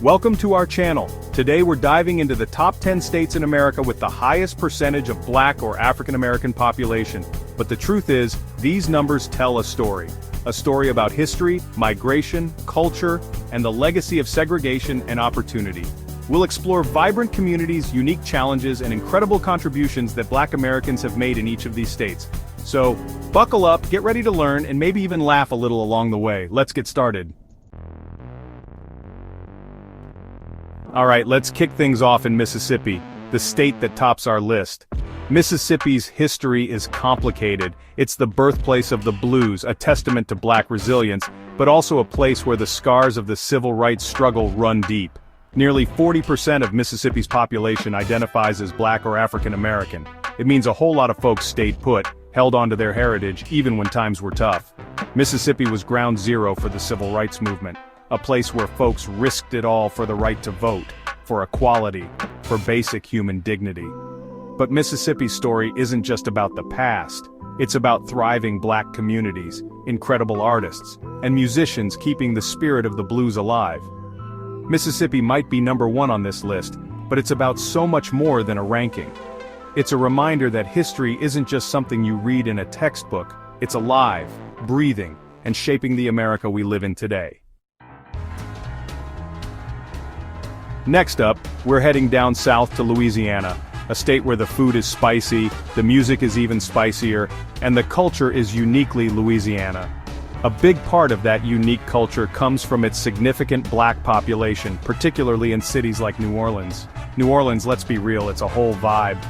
Welcome to our channel. Today we're diving into the top 10 states in America with the highest percentage of Black or African American population. But the truth is, these numbers tell a story. A story about history, migration, culture, and the legacy of segregation and opportunity. We'll explore vibrant communities, unique challenges, and incredible contributions that Black Americans have made in each of these states. So, buckle up, get ready to learn, and maybe even laugh a little along the way. Let's get started. Alright, let's kick things off in Mississippi, the state that tops our list. Mississippi's history is complicated. It's the birthplace of the blues, a testament to Black resilience, but also a place where the scars of the civil rights struggle run deep. Nearly 40% of Mississippi's population identifies as Black or African American. It means a whole lot of folks stayed put, held on to their heritage, even when times were tough. Mississippi was ground zero for the civil rights movement. A place where folks risked it all for the right to vote, for equality, for basic human dignity. But Mississippi's story isn't just about the past. It's about thriving Black communities, incredible artists, and musicians keeping the spirit of the blues alive. Mississippi might be number one on this list, but it's about so much more than a ranking. It's a reminder that history isn't just something you read in a textbook. It's alive, breathing, and shaping the America we live in today. Next up, we're heading down south to Louisiana, a state where the food is spicy, the music is even spicier, and the culture is uniquely Louisiana. A big part of that unique culture comes from its significant Black population, particularly in cities like New Orleans. New Orleans, let's be real, it's a whole vibe.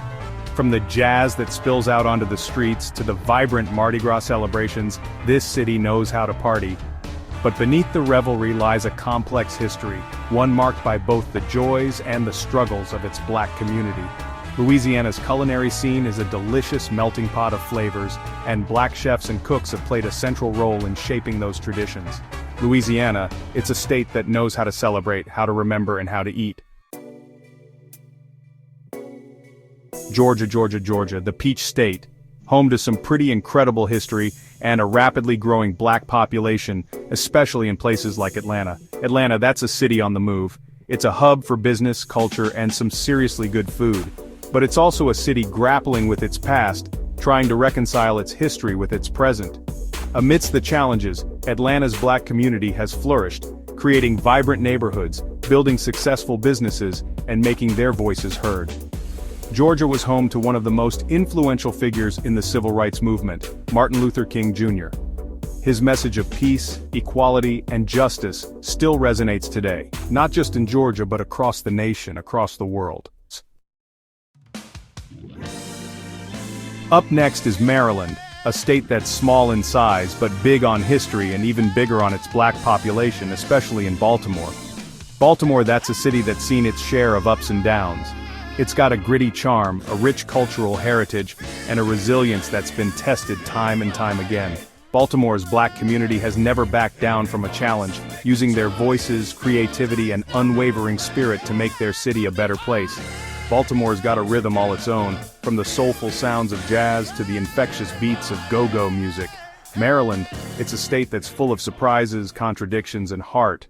From the jazz that spills out onto the streets to the vibrant Mardi Gras celebrations, this city knows how to party. But beneath the revelry lies a complex history, one marked by both the joys and the struggles of its Black community. Louisiana's culinary scene is a delicious melting pot of flavors, and Black chefs and cooks have played a central role in shaping those traditions. Louisiana, it's a state that knows how to celebrate, how to remember, and how to eat. Georgia, the Peach State, home to some pretty incredible history and a rapidly growing Black population, especially in places like Atlanta. Atlanta, that's a city on the move. It's a hub for business, culture, and some seriously good food. But it's also a city grappling with its past, trying to reconcile its history with its present. Amidst the challenges, Atlanta's Black community has flourished, creating vibrant neighborhoods, building successful businesses, and making their voices heard. Georgia was home to one of the most influential figures in the civil rights movement, Martin Luther King Jr. His message of peace, equality, and justice still resonates today, not just in Georgia but across the nation, across the world. Up next is Maryland, a state that's small in size but big on history and even bigger on its Black population, especially in Baltimore. Baltimore, that's a city that's seen its share of ups and downs. It's got a gritty charm, a rich cultural heritage, and a resilience that's been tested time and time again. Baltimore's Black community has never backed down from a challenge, using their voices, creativity, and unwavering spirit to make their city a better place. Baltimore's got a rhythm all its own, from the soulful sounds of jazz to the infectious beats of go-go music. Maryland, it's a state that's full of surprises, contradictions, and heart.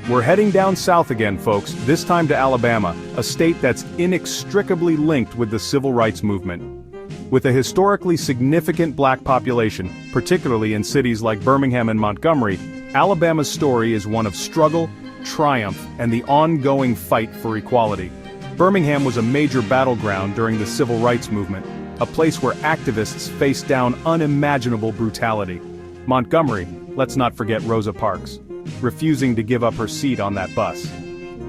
We're heading down south again, folks, this time to Alabama, a state that's inextricably linked with the civil rights movement. With a historically significant Black population, particularly in cities like Birmingham and Montgomery, Alabama's story is one of struggle, triumph, and the ongoing fight for equality. Birmingham was a major battleground during the civil rights movement, a place where activists faced down unimaginable brutality. Montgomery, let's not forget Rosa Parks, refusing to give up her seat on that bus.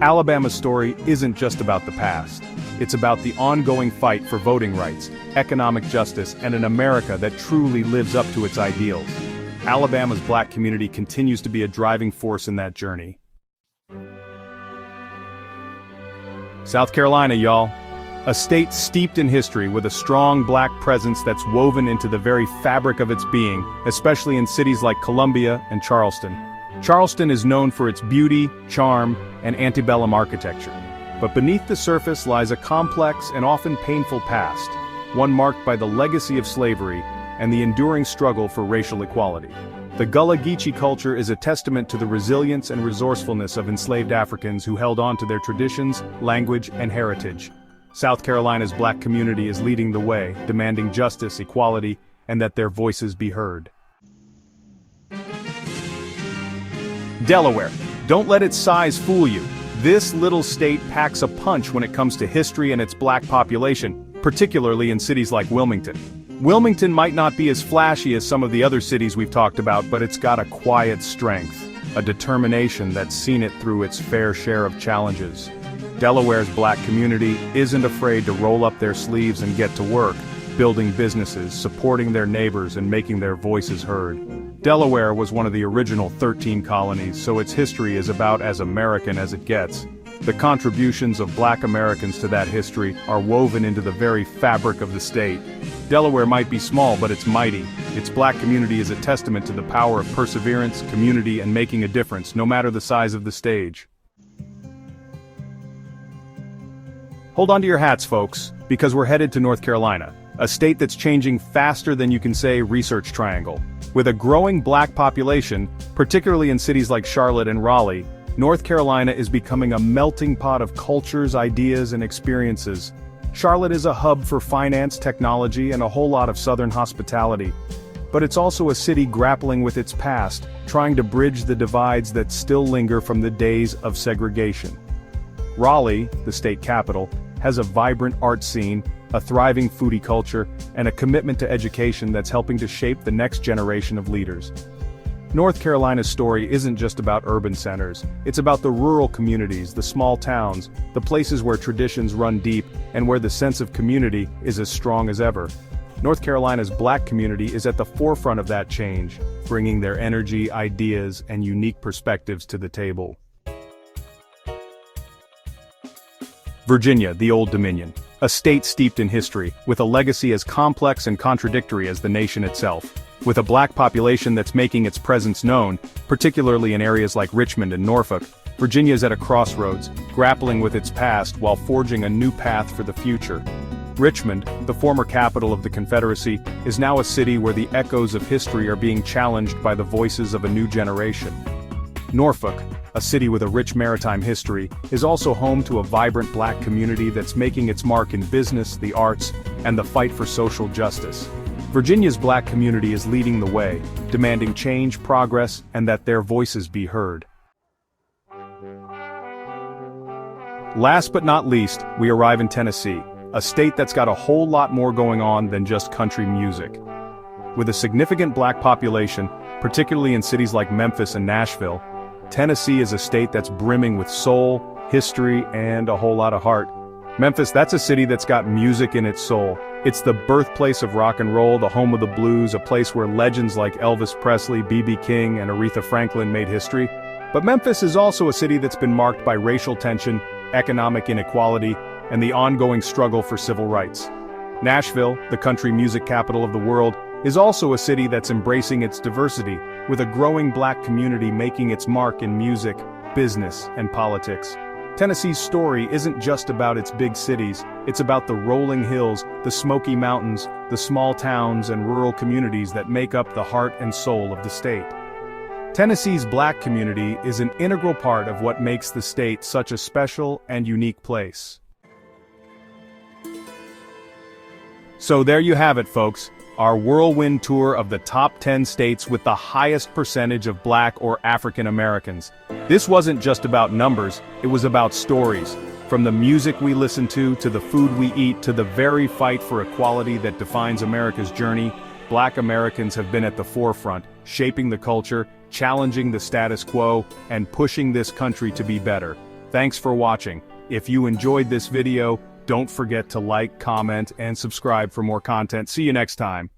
Alabama's story isn't just about the past. It's about the ongoing fight for voting rights, economic justice, and an America that truly lives up to its ideals. Alabama's Black community continues to be a driving force in that journey. South Carolina, y'all. A state steeped in history with a strong Black presence that's woven into the very fabric of its being, especially in cities like Columbia and Charleston. Charleston is known for its beauty, charm, and antebellum architecture. But beneath the surface lies a complex and often painful past, one marked by the legacy of slavery and the enduring struggle for racial equality. The Gullah Geechee culture is a testament to the resilience and resourcefulness of enslaved Africans who held on to their traditions, language, and heritage. South Carolina's Black community is leading the way, demanding justice, equality, and that their voices be heard. Delaware. Don't let its size fool you. This little state packs a punch when it comes to history and its Black population, particularly in cities like Wilmington. Wilmington might not be as flashy as some of the other cities we've talked about, but it's got a quiet strength, a determination that's seen it through its fair share of challenges. Delaware's Black community isn't afraid to roll up their sleeves and get to work, building businesses, supporting their neighbors, and making their voices heard. Delaware was one of the original 13 colonies, so its history is about as American as it gets. The contributions of Black Americans to that history are woven into the very fabric of the state. Delaware might be small, but it's mighty. Its Black community is a testament to the power of perseverance, community, and making a difference, no matter the size of the stage. Hold on to your hats, folks, because we're headed to North Carolina, a state that's changing faster than you can say Research Triangle. With a growing Black population, particularly in cities like Charlotte and Raleigh, North Carolina is becoming a melting pot of cultures, ideas, and experiences. Charlotte is a hub for finance, technology, and a whole lot of Southern hospitality. But it's also a city grappling with its past, trying to bridge the divides that still linger from the days of segregation. Raleigh, the state capital, has a vibrant art scene, a thriving foodie culture, and a commitment to education that's helping to shape the next generation of leaders. North Carolina's story isn't just about urban centers, it's about the rural communities, the small towns, the places where traditions run deep, and where the sense of community is as strong as ever. North Carolina's Black community is at the forefront of that change, bringing their energy, ideas, and unique perspectives to the table. Virginia, the Old Dominion. A state steeped in history, with a legacy as complex and contradictory as the nation itself. With a Black population that's making its presence known, particularly in areas like Richmond and Norfolk, Virginia's at a crossroads, grappling with its past while forging a new path for the future. Richmond, the former capital of the Confederacy, is now a city where the echoes of history are being challenged by the voices of a new generation. Norfolk, a city with a rich maritime history, is also home to a vibrant Black community that's making its mark in business, the arts, and the fight for social justice. Virginia's Black community is leading the way, demanding change, progress, and that their voices be heard. Last but not least, we arrive in Tennessee, a state that's got a whole lot more going on than just country music. With a significant Black population, particularly in cities like Memphis and Nashville, Tennessee is a state that's brimming with soul, history, and a whole lot of heart. Memphis, that's a city that's got music in its soul. It's the birthplace of rock and roll, the home of the blues, a place where legends like Elvis Presley, B.B. King, and Aretha Franklin made history. But Memphis is also a city that's been marked by racial tension, economic inequality, and the ongoing struggle for civil rights. Nashville, the country music capital of the world, is also a city that's embracing its diversity, with a growing Black community making its mark in music, business, and politics. Tennessee's story isn't just about its big cities, it's about the rolling hills, the Smoky Mountains, the small towns and rural communities that make up the heart and soul of the state. Tennessee's Black community is an integral part of what makes the state such a special and unique place. So there you have it, folks. Our whirlwind tour of the top 10 states with the highest percentage of Black or African Americans. This wasn't just about numbers, it was about stories. From the music we listen to the food we eat, to the very fight for equality that defines America's journey, Black Americans have been at the forefront, shaping the culture, challenging the status quo, and pushing this country to be better. Thanks for watching. If you enjoyed this video, don't forget to like, comment, and subscribe for more content. See you next time.